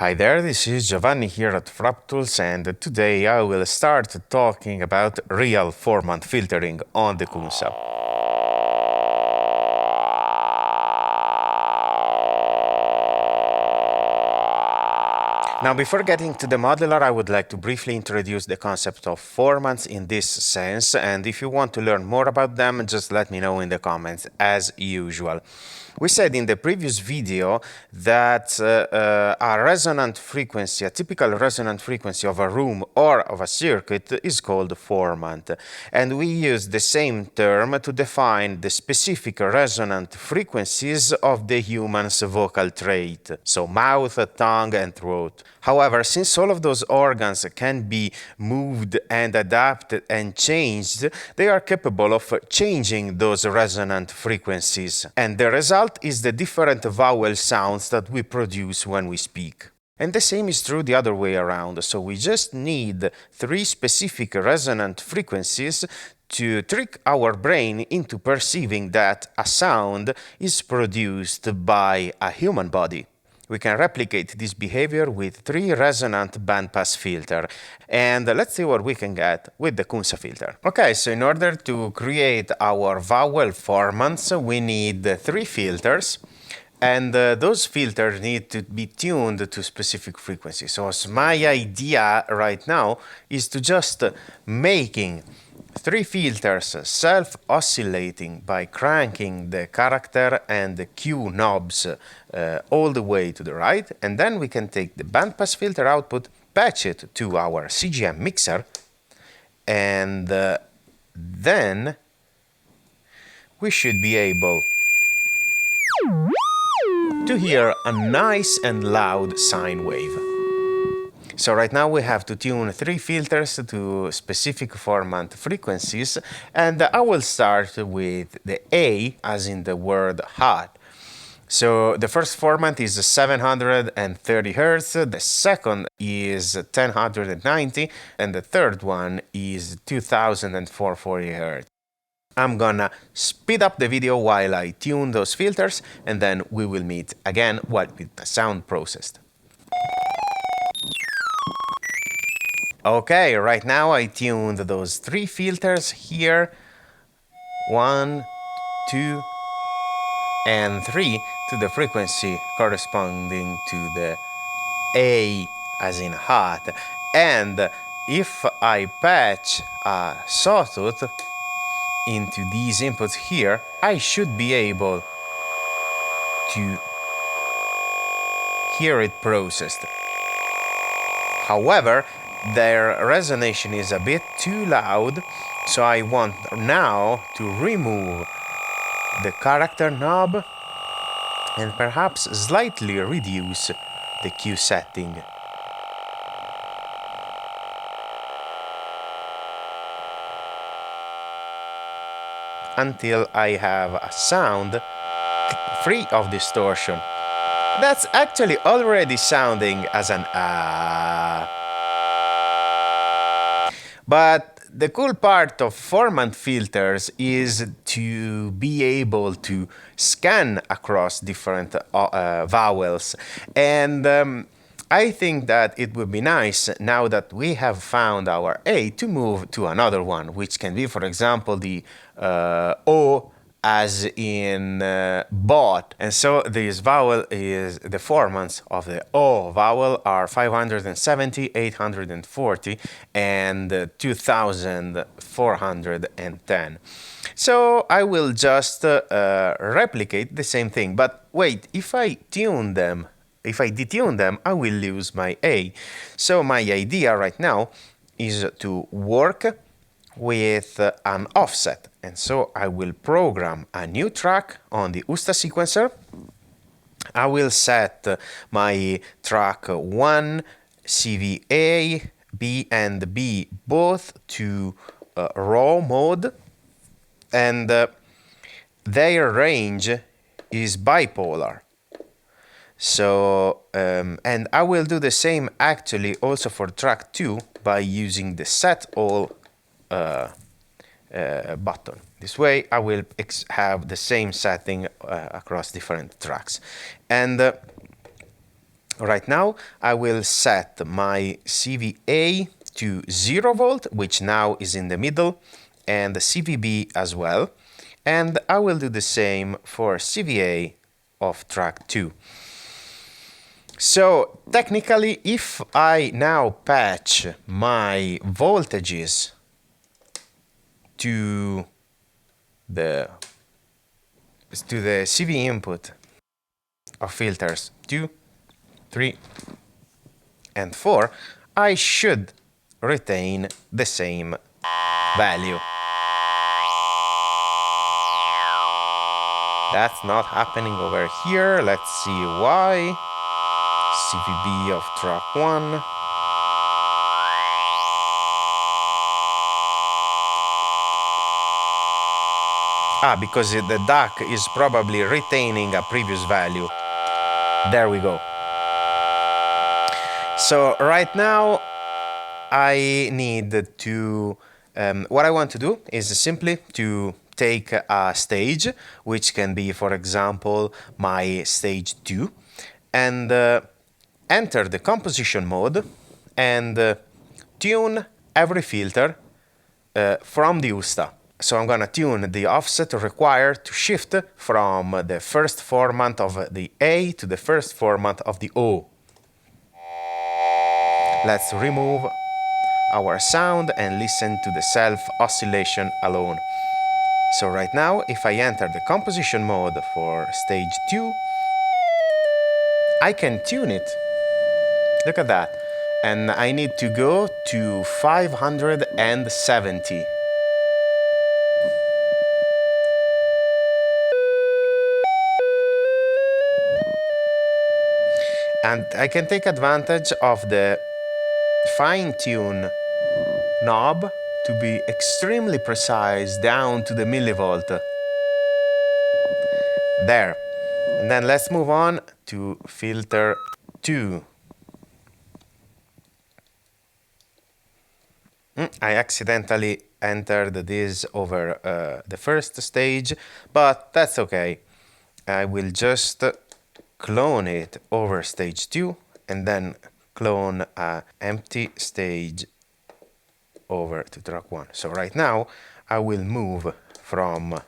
Hi there, this is Giovanni here at FrapTools, and today I will start talking about real formant filtering on the CUNSA. Now, before getting to the modeler, I would like to briefly introduce the concept of formants in this sense, and if you want to learn more about them, just let me know in the comments, as usual. We said in the previous video that a resonant frequency, a typical resonant frequency of a room or of a circuit is called formant. And we use the same term to define the specific resonant frequencies of the human's vocal trait, so mouth, tongue, and throat. However, since all of those organs can be moved and adapted and changed, they are capable of changing those resonant frequencies. And the result is the different vowel sounds that we produce when we speak. And the same is true the other way around. So we just need 3 specific resonant frequencies to trick our brain into perceiving that a sound is produced by a human body. We can replicate this behavior with 3 resonant bandpass filter. And let's see what we can get with the CUNSA filter. Okay, so in order to create our vowel formants, we need 3 filters. And those filters need to be tuned to specific frequencies. So my idea right now is to just making 3 filters self-oscillating by cranking the character and the Q knobs all the way to the right, and then we can take the bandpass filter output, patch it to our CGM mixer, and then we should be able to hear a nice and loud sine wave. So right now we have to tune 3 filters to specific formant frequencies, and I will start with the A, as in the word hot. So the first formant is 730 Hz, the second is 1090, and the third one is 2440 Hz. I'm gonna speed up the video while I tune those filters, and then we will meet again with the sound processed. Okay, right now I tuned those 3 filters here, 1, 2, and 3 to the frequency corresponding to the A as in hot. And if I patch a sawtooth into these inputs here, I should be able to hear it processed. However, their resonation is a bit too loud, so I want now to remove the character knob and perhaps slightly reduce the Q setting. Until I have a sound free of distortion. That's actually already sounding as an ah. But the cool part of formant filters is to be able to scan across different vowels. And I think that it would be nice, now that we have found our A, to move to another one, which can be, for example, the O, as in bought. And so this vowel is, the formants of the O vowel are 570, 840, and 2410. So I will just replicate the same thing. But wait, if I detune them, I will lose my A. So my idea right now is to work with an offset. And so I will program a new track on the USTA sequencer. I will set my track 1, CVA, B and B both to raw mode, and their range is bipolar. So, and I will do the same actually also for track 2 by using the set all button. This way I will have the same setting across different tracks. And Right now, I will set my CVA to 0 volt, which now is in the middle, and the CVB as well. And I will do the same for CVA of track 2. So technically, if I now patch my voltages to the CV input of filters 2, 3, and 4, I should retain the same value. That's not happening over here. Let's see why. CVB of track 1. Because the DAC is probably retaining a previous value. There we go. So right now I need to, what I want to do is simply to take a stage, which can be, for example, my stage 2, and enter the composition mode and tune every filter from the USTA. So I'm gonna tune the offset required to shift from the first formant of the A to the first formant of the O. Let's remove our sound and listen to the self-oscillation alone. So right now, if I enter the composition mode for stage 2, I can tune it. Look at that. And I need to go to 570. And I can take advantage of the fine-tune knob to be extremely precise down to the millivolt. There. And then let's move on to filter 2. I accidentally entered this over the first stage, but that's okay. I will just clone it over stage 2 and then clone an empty stage over to track 1. So right now I will move from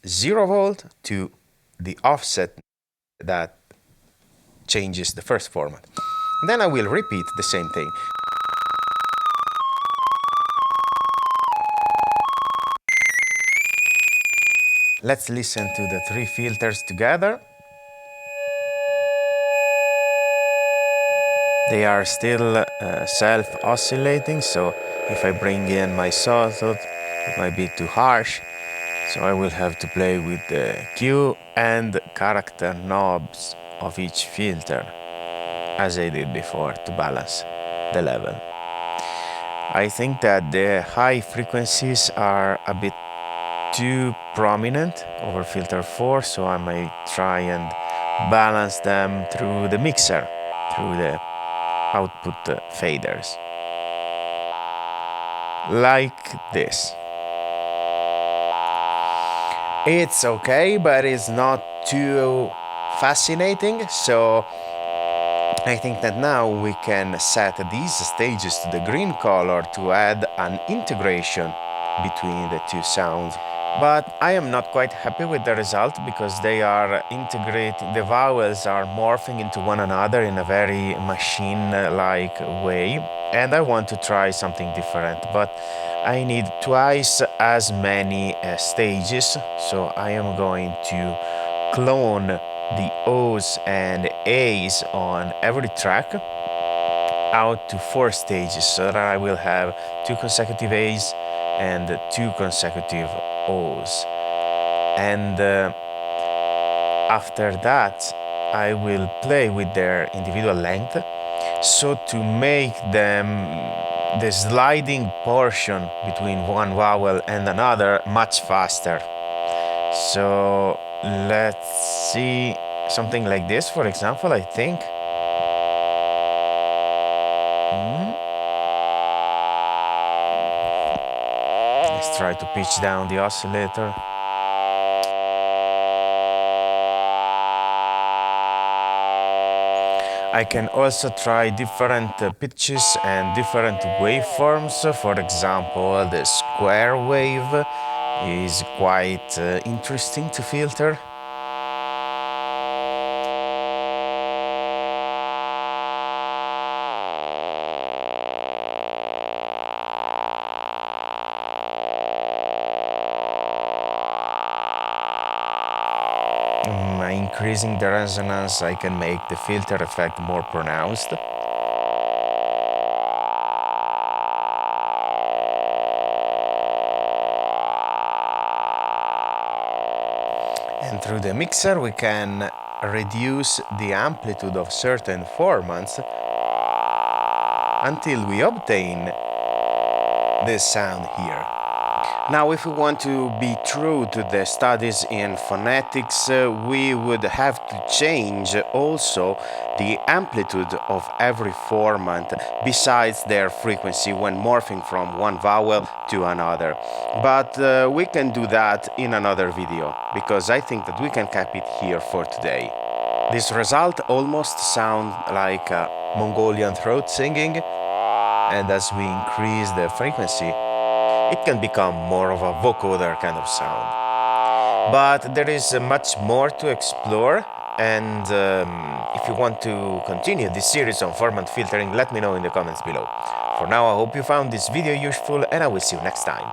0 volt to the offset that changes the first format. And then I will repeat the same thing. Let's listen to the 3 filters together. They are still self-oscillating, so if I bring in my sawtooth, it might be too harsh. So I will have to play with the Q and character knobs of each filter, as I did before, to balance the level. I think that the high frequencies are a bit too prominent over filter 4, so I might try and balance them through the mixer, through the output faders. Like this. It's okay, but it's not too fascinating, so I think that now we can set these stages to the green color to add an integration between the two sounds. But I am not quite happy with the result because they are integrating, the vowels are morphing into one another in a very machine-like way. And I want to try something different, but I need twice as many stages, so I am going to clone the O's and A's on every track out to 4 stages, so that I will have 2 consecutive A's and 2 consecutive O's. And after that, I will play with their individual length, so to make them the sliding portion between one vowel and another much faster. So let's see something like this, for example, I think. Let's try to pitch down the oscillator. I can also try different pitches and different waveforms. For example, the square wave is quite interesting to filter. By increasing the resonance, I can make the filter effect more pronounced. And through the mixer, we can reduce the amplitude of certain formants until we obtain this sound here. Now, if we want to be true to the studies in phonetics, we would have to change also the amplitude of every formant besides their frequency when morphing from one vowel to another. But we can do that in another video, because I think that we can cap it here for today. This result almost sounds like Mongolian throat singing, and as we increase the frequency, it can become more of a vocoder kind of sound. But there is much more to explore, and if you want to continue this series on formant filtering, let me know in the comments below. For now, I hope you found this video useful, and I will see you next time.